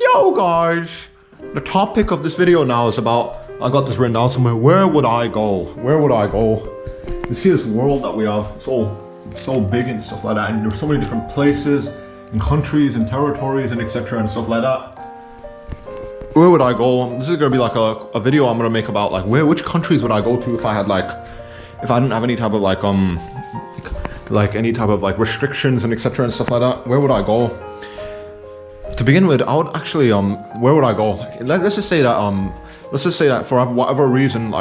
Yo guys, the topic of this video now is about, I got this written down somewhere, where would I go? Where would I go? You see this world that we have, it's so big and stuff like that, and there's so many different places and countries and territories and etc and stuff like that. Where would I go? This is gonna be like a video I'm gonna make about like which countries would I go to if I had if I didn't have any type of any type of restrictions and etc and stuff like that. Where would I go? To begin with, I would actually where would I go? Let's just say that for whatever reason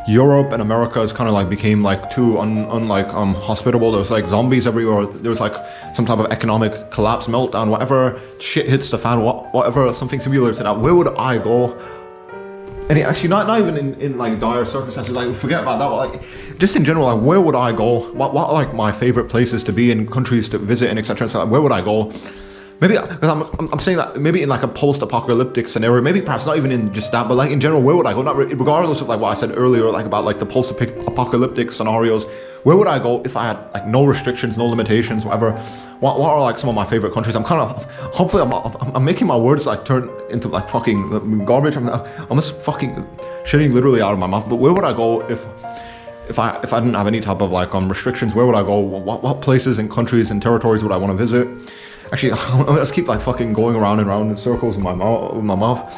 Europe and America is kind of became too hospitable. There's zombies everywhere. There's some type of economic collapse, meltdown, whatever shit hits the fan, whatever, something similar to that. Where would I go? And actually not even in dire circumstances, forget about that, but just in general, where would I go? What are my favorite places to be in, countries to visit and etc. So where would I go? Maybe, because I'm saying that maybe in a post-apocalyptic scenario, maybe perhaps not even in just that, but in general, where would I go? Not regardless of what I said earlier, about the post-apocalyptic scenarios, where would I go if I had no restrictions, no limitations, whatever? What are some of my favorite countries? Hopefully I'm making my words turn into fucking garbage. I'm just fucking shitting literally out of my mouth. But where would I go if I didn't have any type of restrictions? Where would I go? What places and countries and territories would I want to visit? Actually, I just keep fucking going around and around in circles with my mouth.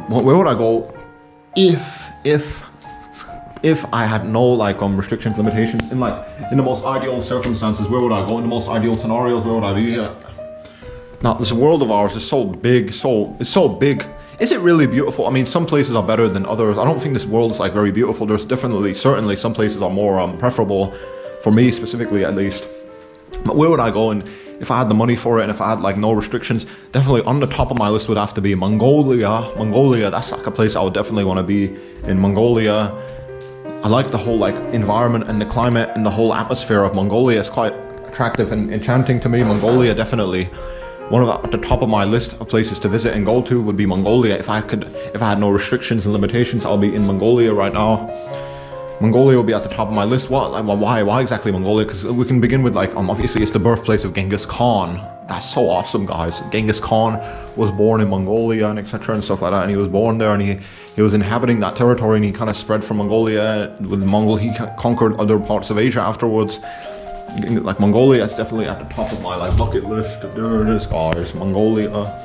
Where would I go if I had no restrictions, limitations, in the most ideal circumstances? Where would I go? In the most ideal scenarios, where would I be? Now, this world of ours is so big, it's so big. Is it really beautiful? I mean, some places are better than others. I don't think this world is very beautiful. There's certainly some places are more preferable, for me specifically at least. But where would I go? And if I had the money for it and if I had no restrictions, definitely on the top of my list would have to be Mongolia. Mongolia, that's a place I would definitely want to be, in Mongolia. I like the whole environment and the climate and the whole atmosphere of Mongolia. It's quite attractive and enchanting to me. Mongolia, definitely. At the top of my list of places to visit and go to would be Mongolia. If I had no restrictions and limitations, I'll be in Mongolia right now. Mongolia will be at the top of my list. Why exactly Mongolia? Because we can begin with obviously it's the birthplace of Genghis Khan. That's so awesome, guys. Genghis Khan was born in Mongolia and etc and stuff like that, and he was born there and he was inhabiting that territory, and he kind of spread from Mongolia with Mongol. He conquered other parts of Asia afterwards. Mongolia is definitely at the top of my bucket list. There it is, guys. Mongolia.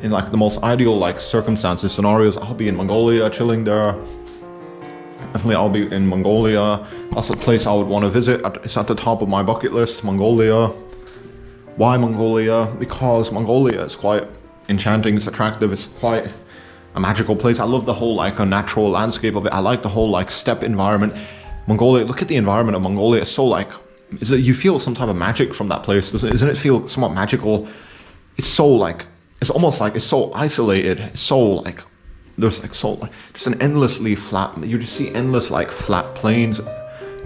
In the most ideal circumstances, scenarios, I'll be in Mongolia, chilling there. Definitely I'll be in Mongolia. That's a place I would want to visit. It's at the top of my bucket list, Mongolia. Why Mongolia? Because Mongolia is quite enchanting, it's attractive, it's quite a magical place. I love the whole a natural landscape of it. I like the whole steppe environment. Mongolia, look at the environment of Mongolia. It's so you feel some type of magic from that place. Doesn't it feel somewhat magical? It's so it's almost it's so isolated. It's so there's just an endlessly flat, you just see endless flat plains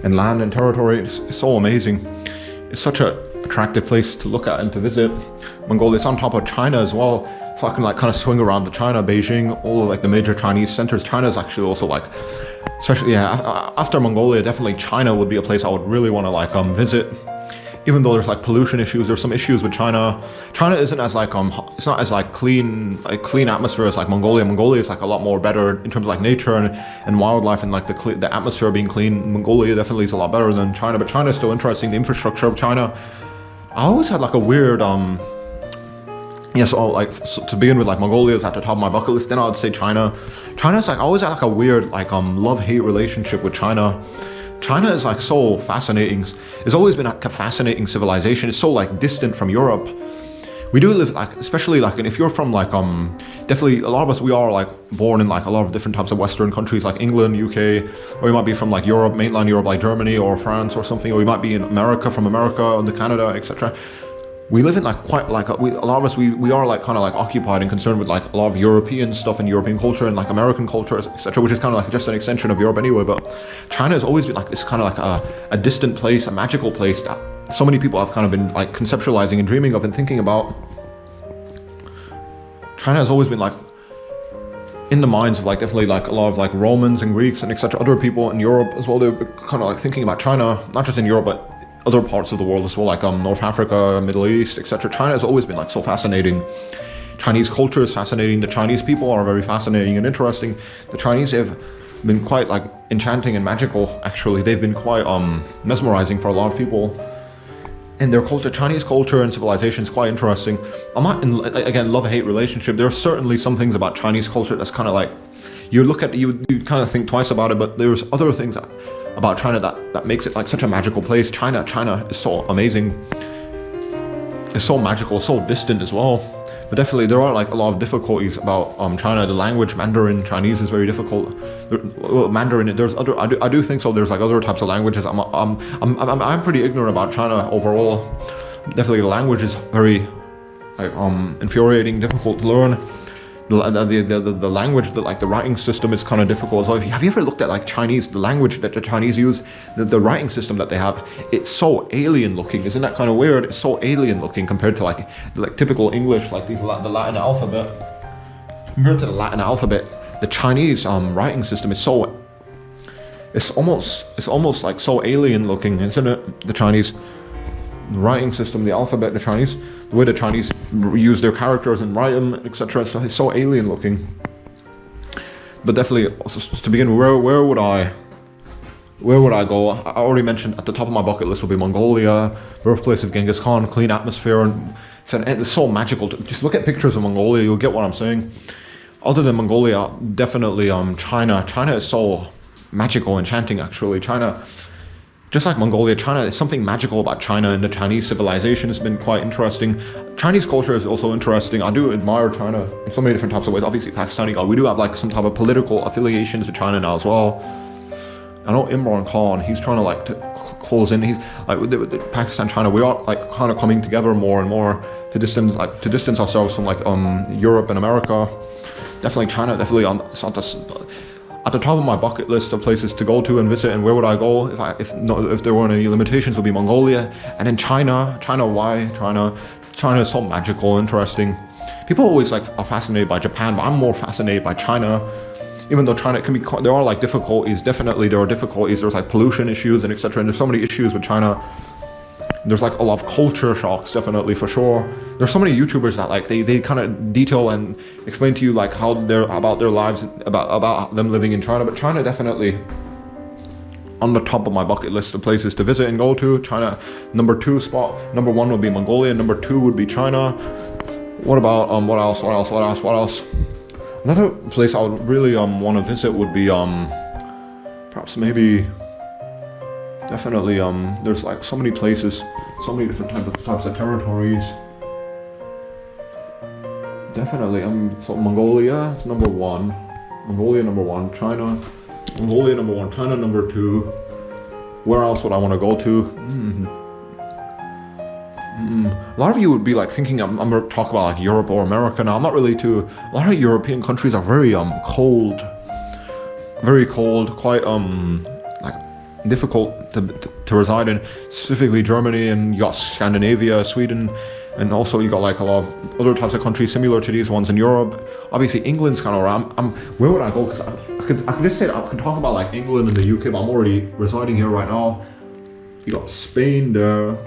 and land and territory. It's so amazing. It's such a attractive place to look at and to visit. Mongolia, it's on top of China as well, so I can kind of swing around to China, Beijing, all of the major Chinese centers. China is actually also especially after Mongolia, definitely China would be a place I would really want to visit. Even though there's pollution issues, there's some issues with China. China isn't as it's not as clean atmosphere as Mongolia. Mongolia is a lot more better in terms of nature and wildlife, and the atmosphere being clean. Mongolia definitely is a lot better than China, but China is still interesting. The infrastructure of China, I always had a weird so to begin with, Mongolia is at the top of my bucket list. Then I would say China. China's I always had a weird love-hate relationship with China. China is so fascinating. It's always been a fascinating civilization. It's so distant from Europe. We do live especially if you're from definitely a lot of us, we are born in a lot of different types of Western countries England, UK, or you might be from Europe, mainland Europe, Germany or France or something, or you might be in America, from America or the Canada, etc. We live in quite a lot of us, we are kind of occupied and concerned with a lot of European stuff and European culture and American culture, etc., which is kind of just an extension of Europe anyway. But China has always been this kind of a distant place, a magical place that so many people have kind of been conceptualizing and dreaming of and thinking about. China has always been in the minds of definitely a lot of Romans and Greeks and etc. Other people in Europe as well. They're kind of thinking about China, not just in Europe but other parts of the world as well, like North Africa, Middle East, etc. China has always been like so fascinating. Chinese culture is fascinating. The Chinese people are very fascinating and interesting. The Chinese have been quite like enchanting and magical. Actually, they've been quite mesmerizing for a lot of people. And their culture, Chinese culture and civilization is quite interesting. I'm not in, again, love-hate relationship. There are certainly some things about Chinese culture that's kind of like, you look at, you kind of think twice about it, but there's other things about China that makes it like such a magical place. China is so amazing. It's so magical, so distant as well. But definitely there are like a lot of difficulties about China. The language, Mandarin Chinese, is very difficult. Mandarin, there's other, I do think so. There's like other types of languages. I'm pretty ignorant about China overall. Definitely the language is very like infuriating, difficult to learn. The language, like the writing system is kind of difficult. So have you ever looked at like Chinese, the language that the Chinese use, the writing system that they have? It's so alien looking. Isn't that kind of weird? It's so alien looking compared to like typical English, like the Latin alphabet. Compared to the Latin alphabet, the Chinese writing system is so, it's almost like so alien looking, isn't it? The Chinese writing system, the alphabet, the Chinese, the way the Chinese use their characters and write them, etc. So it's so alien looking. But definitely, to begin, where would I go? I already mentioned at the top of my bucket list would be Mongolia, birthplace of Genghis Khan, clean atmosphere, and it's so magical. Just look at pictures of Mongolia, you'll get what I'm saying. Other than Mongolia, definitely China. China is so magical, enchanting actually. China, just like Mongolia, China, there's something magical about China, and the Chinese civilization has been quite interesting. Chinese culture is also interesting. I do admire China in so many different types of ways. Obviously, Pakistani, we do have like some type of political affiliations with China now as well. I know Imran Khan, he's trying to like to close in. He's like with Pakistan, China, we are like kind of coming together more and more to distance ourselves from like Europe and America. Definitely China, definitely at the top of my bucket list of places to go to and visit. And where would I go if there weren't any limitations? Would be Mongolia, and then China. Why China? China is so magical, interesting. People always like are fascinated by Japan, but I'm more fascinated by China. Even though China can be, there are like difficulties. Definitely there are difficulties. There's like pollution issues and etc. And there's so many issues with China. There's like a lot of culture shocks, definitely, for sure. There's so many YouTubers that like they kind of detail and explain to you like how about their lives, about them living in China. But China definitely on the top of my bucket list of places to visit and go to. China, number 2 spot. Number 1 would be Mongolia. Number 2 would be China. What about what else? Another place I would really want to visit would be perhaps maybe. Definitely, there's like so many places, so many different types of territories. Definitely, so Mongolia is number 1. Mongolia number 1, China. Mongolia number 1, China number 2. Where else would I want to go to? A lot of you would be like thinking I'm going to talk about like Europe or America now. I'm not really too. A lot of European countries are very cold, quite like difficult to reside in, specifically Germany, and you got Scandinavia, Sweden, and also you got like a lot of other types of countries similar to these ones in Europe. Obviously England's kind of around. Where would I go? Because I could just say I could talk about like England and the UK, but I'm already residing here right now. You got Spain there.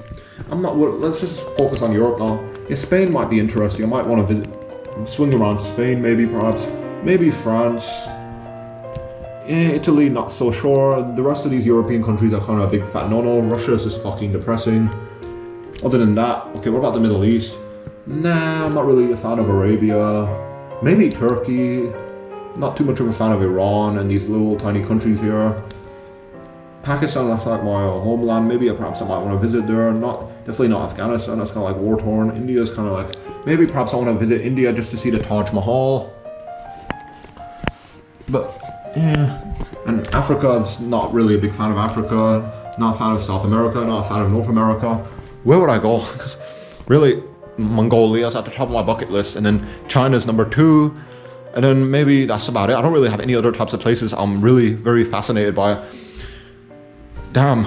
Let's just focus on Europe now. Yeah, Spain might be interesting. I might want to visit, swing around to Spain, maybe France. Italy, not so sure. The rest of these European countries are kind of a big fat no-no. Russia is just fucking depressing. Other than that, okay, what about the Middle East? Nah, I'm not really a fan of Arabia. Maybe Turkey. Not too much of a fan of Iran and these little tiny countries here. Pakistan, that's like my homeland. Maybe perhaps I might want to visit there. Definitely not Afghanistan. That's kind of like war-torn. India is kind of like, maybe perhaps I want to visit India just to see the Taj Mahal. But yeah, and Africa, I'm not really a big fan of Africa. Not a fan of South America. Not a fan of North America. Where would I go? Because really, Mongolia is at the top of my bucket list, and then China's number 2, and then maybe that's about it. I don't really have any other types of places I'm really very fascinated by. Damn.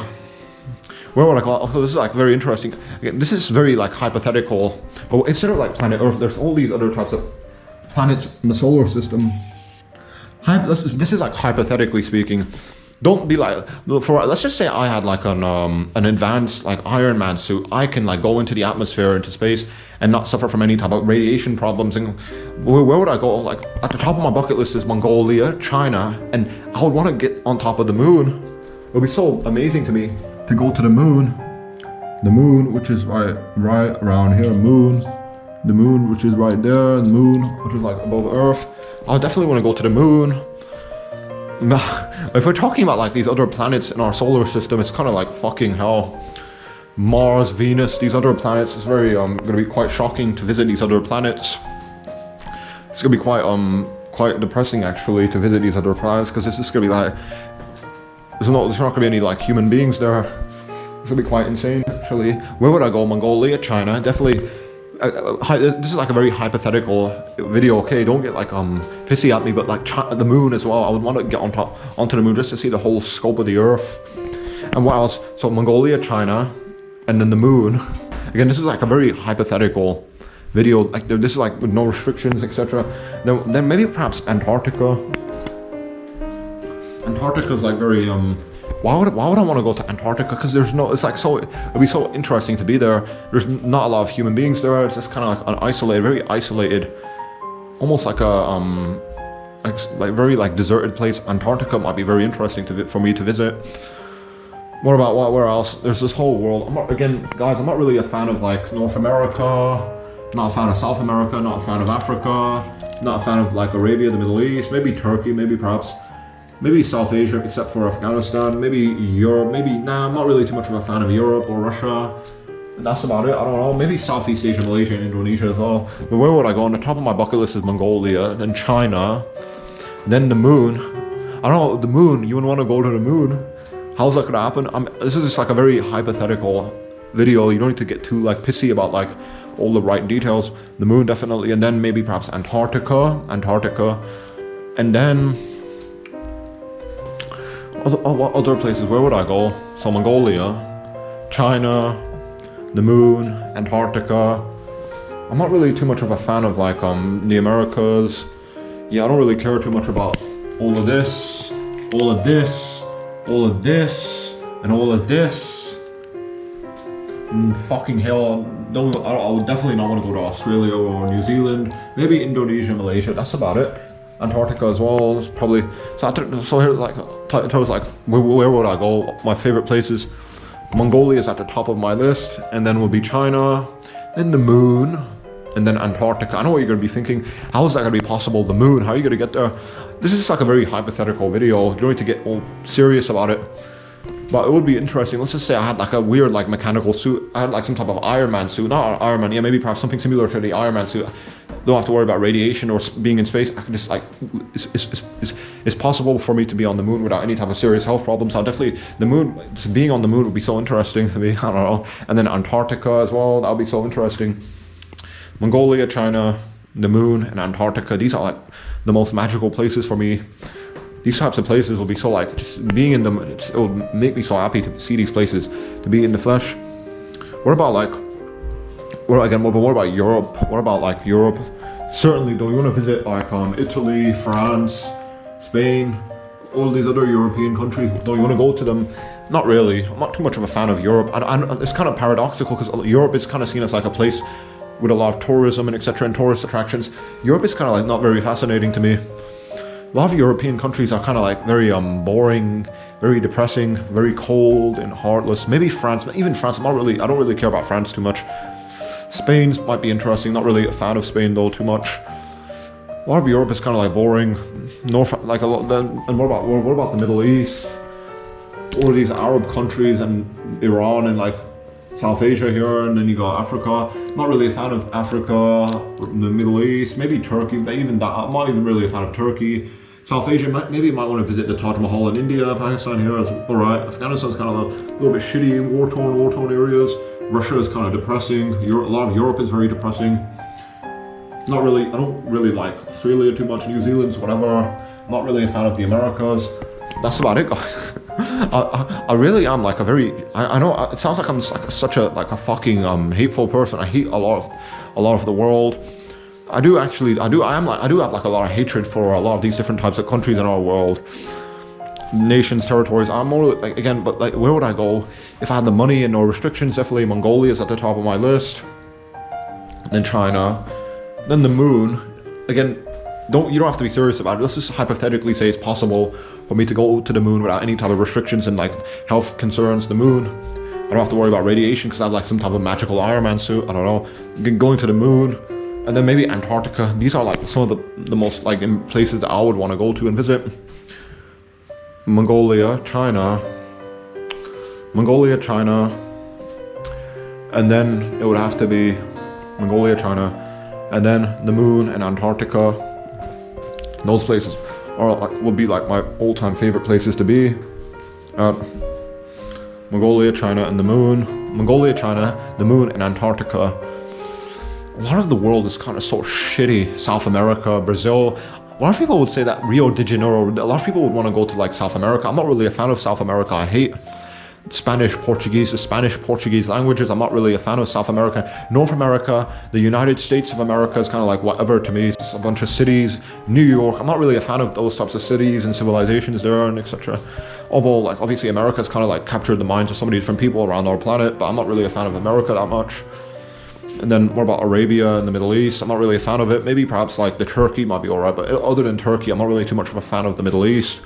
Where would I go? Also, this is like very interesting. Again, this is very like hypothetical. But instead of like planet Earth, there's all these other types of planets in the solar system. This is like hypothetically speaking. don't be like, for let's just say I had like an advanced like Iron Man suit. I can like go into the atmosphere, into space, and not suffer from any type of radiation problems. And where would I go? Like at the top of my bucket list is Mongolia, China, and I would want to get on top of the moon. It would be so amazing to me to go to the moon. The moon, which is right around here, moon. The moon, which is right there, the moon, which is like above Earth. I definitely want to go to the moon. If we're talking about like these other planets in our solar system, it's kind of like fucking hell. Mars, Venus, these other planets, it's very going to be quite shocking to visit these other planets. It's going to be quite depressing actually to visit these other planets, because it's just going to be like there's not going to be any like human beings there. It's going to be quite insane actually. Where would I go? Mongolia, China, definitely. This is like a very hypothetical video, okay? Don't get like pissy at me, but like the moon as well. I would want to get onto the moon just to see the whole scope of the Earth. And what else? So Mongolia, China, and then the moon. Again, this is like a very hypothetical video. Like this is like with no restrictions, etc. Then maybe perhaps Antarctica. Antarctica is like very why would I want to go to Antarctica? Because there's no, it's like so, it'd be so interesting to be there. There's not a lot of human beings there. It's just kind of like an isolated, very isolated, almost like a like very like deserted place. Antarctica might be very interesting for me to visit. What about where else? There's this whole world. Again, guys, I'm not really a fan of like North America. Not a fan of South America. Not a fan of Africa. Not a fan of like Arabia, the Middle East. Maybe Turkey. Maybe South Asia, except for Afghanistan. Maybe Europe. I'm not really too much of a fan of Europe or Russia. And that's about it. I don't know. Maybe Southeast Asia, Malaysia, and Indonesia as well. But where would I go? On the top of my bucket list is Mongolia, then China, then the moon. I don't know, the moon. You wouldn't want to go to the moon. How's that gonna happen? This is just like a very hypothetical video. You don't need to get too like pissy about like all the right details. The moon definitely, and then maybe perhaps Antarctica, and then what other places? Where would I go? So Mongolia, China, the moon, Antarctica. I'm not really too much of a fan of like the Americas. Yeah, I don't really care too much about all of this, all of this, all of this, and all of this. Fucking hell, I would definitely not want to go to Australia or New Zealand. Maybe Indonesia, Malaysia. That's about it. Antarctica as well. It's probably so here like where would I go? My favorite places. Mongolia is at the top of my list, and then will be China, then the moon, and then Antarctica. I know what you're going to be thinking. How is that going to be possible? The moon? How are you going to get there? This is like a very hypothetical video. You don't need to get all serious about it. But it would be interesting. Let's just say I had like a weird like mechanical suit. I had like some type of Iron Man suit. Not Iron Man, yeah, maybe perhaps something similar to the Iron Man suit. Don't have to worry about radiation or being in space. I can just like, it's possible for me to be on the moon without any type of serious health problems. I'll definitely, the moon, just being on the moon would be so interesting to me. I don't know. And then Antarctica as well. That would be so interesting. Mongolia, China, the moon, and Antarctica. These are like the most magical places for me. These types of places will be so like, just being in them, it will make me so happy to see these places, to be in the flesh. What about like, what about Europe? What about like Europe? Certainly, don't you want to visit like Italy, France, Spain, all these other European countries? Don't you want to go to them? Not really. I'm not too much of a fan of Europe. It's kind of paradoxical because Europe is kind of seen as like a place with a lot of tourism and etc. and tourist attractions. Europe is kind of like not very fascinating to me. A lot of European countries are kind of like very boring, very depressing, very cold and heartless. Maybe France, even France. I don't really care about France too much. Spain might be interesting. Not really a fan of Spain though too much. A lot of Europe is kind of like boring. Like a lot. And what about the Middle East? All of these Arab countries and Iran and like South Asia here, and then you got Africa. Not really a fan of Africa, the Middle East, maybe Turkey, but even that, I'm not even really a fan of Turkey. South Asia, maybe you might want to visit the Taj Mahal in India. Pakistan here is alright. Afghanistan's kind of a little bit shitty, war-torn areas. Russia is kind of depressing. A lot of Europe is very depressing. I don't really like Australia too much, New Zealand's whatever. Not really a fan of the Americas. That's about it, guys. I really am like a very, I know it sounds like I'm just like such a fucking hateful person. I hate a lot of the world. I do have like a lot of hatred for a lot of these different types of countries in our world. nations, territories. I'm more like, again, but like, where would I go if I had the money and no restrictions? Definitely Mongolia is at the top of my list. Then China, then the moon. Again, you don't have to be serious about it. Let's just hypothetically say it's possible for me to go to the moon without any type of restrictions and like health concerns. The moon, I don't have to worry about radiation because I have like some type of magical Iron Man suit. I don't know. Going to the moon, and then maybe Antarctica. These are like some of the most like in places that I would want to go to and visit. Mongolia, China, and then it would have to be Mongolia, China, and then the moon and Antarctica. Those places are like, would be like my all-time favorite places to be. Mongolia, China, and the moon. Mongolia, China, the moon, and Antarctica. A lot of the world is kind of so shitty. South America, Brazil. A lot of people would say that Rio de Janeiro. A lot of people would want to go to like South America. I'm not really a fan of South America. I hate Spanish, Portuguese, the Spanish, Portuguese languages. I'm not really a fan of South America. North America, the United States of America is kind of like whatever to me. It's a bunch of cities. New York, I'm not really a fan of those types of cities and civilizations there and etc. Although like obviously America's kind of like captured the minds of so many different people around our planet, but I'm not really a fan of America that much. And then more about Arabia and the Middle East. I'm not really a fan of it. Maybe perhaps like the Turkey might be alright, but other than Turkey, I'm not really too much of a fan of the Middle East.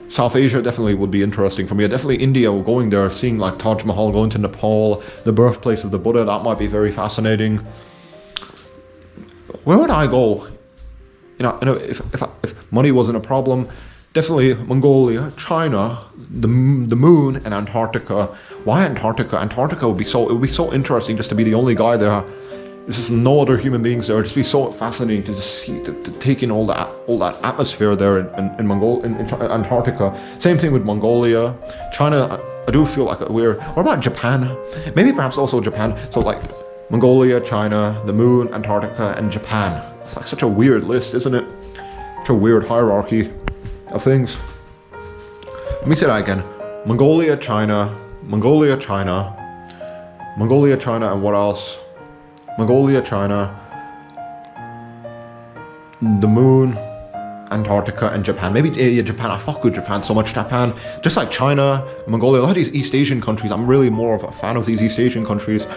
South Asia definitely would be interesting for me. Definitely India, going there, seeing like Taj Mahal, going to Nepal, the birthplace of the Buddha, that might be very fascinating. Where would I go? If money wasn't a problem, definitely Mongolia, China, the moon, and Antarctica. Why Antarctica? Antarctica would be so interesting just to be the only guy there. There's just no other human beings there. It'd just be so fascinating to just see, to take in all that atmosphere there in Antarctica. Same thing with Mongolia, China. I do feel like we're. What about Japan? Maybe perhaps also Japan. So like Mongolia, China, the moon, Antarctica, and Japan. It's like such a weird list, isn't it? Such a weird hierarchy of things. Let me say that again. Mongolia, China, and what else? Mongolia, China, the moon, Antarctica, and Japan. Maybe Japan. I fuck with Japan so much. Japan, just like China, Mongolia, a lot of these East Asian countries. I'm really more of a fan of these East Asian countries.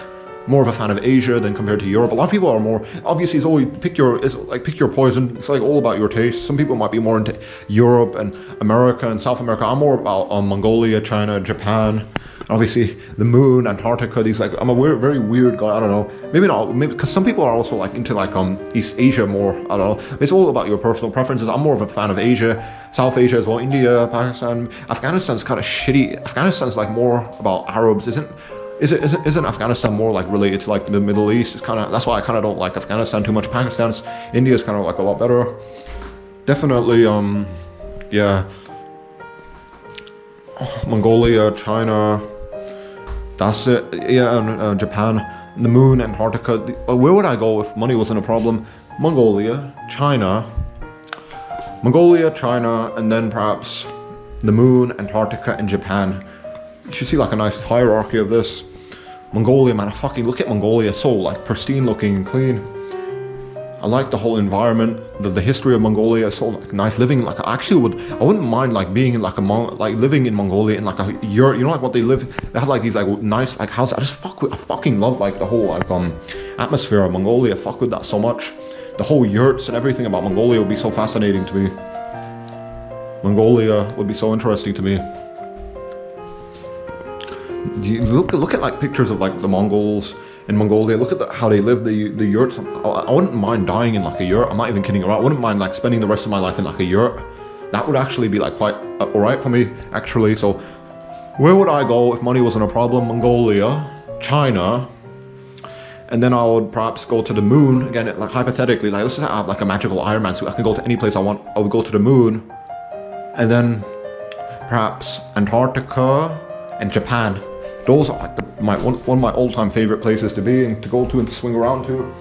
More of a fan of Asia than compared to Europe. A lot of people are more, obviously it's always pick your poison. It's like all about your taste. Some people might be more into Europe and America and South America. I'm more about Mongolia, China, Japan. Obviously the moon, Antarctica, these like, I'm a very weird guy, I don't know. Maybe not, maybe because some people are also like into like East Asia more, I don't know. It's all about your personal preferences. I'm more of a fan of Asia, South Asia as well, India, Pakistan. Afghanistan's kind of shitty. Afghanistan's like more about Arabs, isn't Afghanistan more like related to like the Middle East? It's kind of, that's why I kind of don't like Afghanistan too much. India's kind of like a lot better. Definitely, yeah. Mongolia, China, that's it. Yeah, and Japan, the moon, Antarctica. Where would I go if money wasn't a problem? Mongolia, China, and then perhaps the moon, Antarctica, and Japan. You should see like a nice hierarchy of this. Mongolia, man, I fucking look at Mongolia, so like pristine looking and clean. I like the whole environment, the history of Mongolia is so like nice. Living like I wouldn't mind like being in like living in Mongolia in like a yurt. You know like what they have like these like nice like houses. I fucking love like the whole like atmosphere of Mongolia. I fuck with that so much. The whole yurts and everything about Mongolia would be so fascinating to me. Mongolia would be so interesting to me. You look at like pictures of like the Mongols in Mongolia. Look at how they live, the yurts. I wouldn't mind dying in like a yurt. I'm not even kidding around. I wouldn't mind like spending the rest of my life in like a yurt. That would actually be like quite alright for me actually. So where would I go if money wasn't a problem? Mongolia, China, and then I would perhaps go to the moon again. Like hypothetically, like let's say I have like a magical Iron Man suit. I can go to any place I want. I would go to the moon, and then perhaps Antarctica and Japan. Those are like one of my all-time favorite places to be and to go to and to swing around to.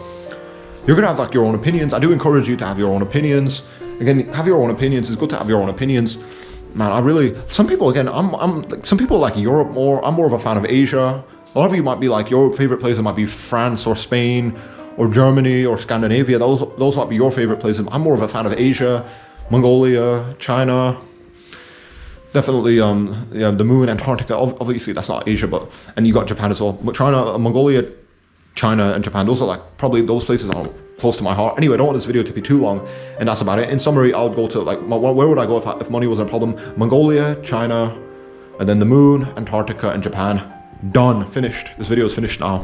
You're gonna have like your own opinions. I do encourage you to have your own opinions. Again, have your own opinions. It's good to have your own opinions. Man, some people again, some people like Europe more. I'm more of a fan of Asia. A lot of you might be like, your favorite places might be France or Spain or Germany or Scandinavia. Those might be your favorite places. I'm more of a fan of Asia, Mongolia, China, definitely yeah, the moon, Antarctica. Obviously, that's not Asia, but and you got Japan as well. But China, Mongolia, China, and Japan. Those are like probably those places are close to my heart. Anyway, I don't want this video to be too long, and that's about it. In summary, I would go to like where would I go if money wasn't a problem? Mongolia, China, and then the moon, Antarctica, and Japan. Done. Finished. This video is finished now.